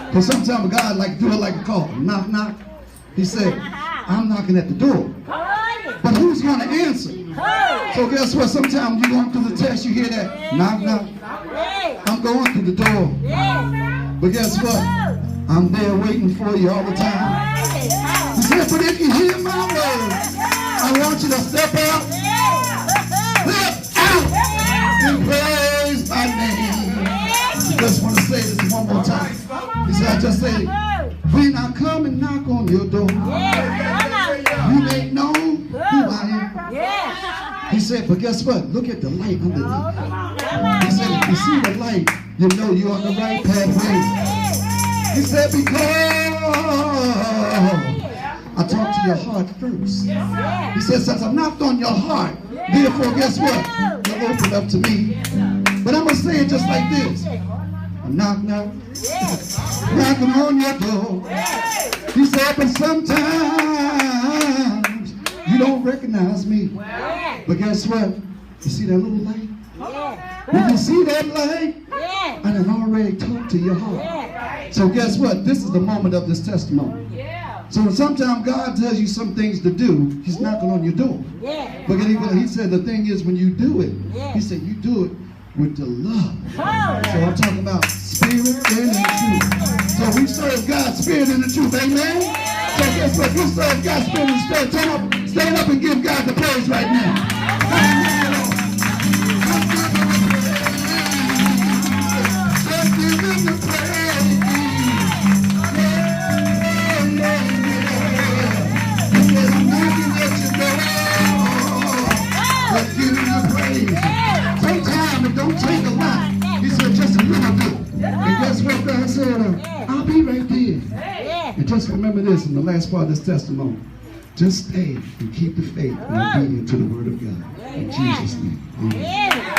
Because sometimes God like do it like a call. Knock, knock. He said, I'm knocking at the door. But who's going to answer? So guess what? Sometimes you going through the test, you hear that. Knock, knock. I'm going through the door. But guess what? I'm there waiting for you all the time. He said, but if you hear my word, I want you to step out. Step out and praise my name. I just want to say this one more time. He said, I just say, when I come and knock on your door, you may know who I am. He said, but guess what? Look at the light underneath. He said, if you see the light, you know you're on the right pathway. He said, because I talk to your heart first. He said, since I knocked on your heart, therefore, guess what? You'll open up to me. But I'm going to say it just like this. Knock, knock. Knocking on your door. He said, but sometimes you don't recognize me. But guess what? You see that little light? When you see that light, I done already talked to your heart. So guess what? This is the moment of this testimony. So sometimes God tells you some things to do, he's knocking on your door. But he said the thing is when you do it, he said you do it with the love. So I'm talking about spirit and the truth. So we serve God's spirit and the truth. Amen? So guess what? We serve God's spirit and the truth. Stand up and give God the praise right now. Sometimes it don't take a lot. He said just a little bit. And guess what God said? I'll be right there. And just remember this in the last part of this testimony. Just stay and keep the faith and obedient to the word of God. In Jesus' name. Amen.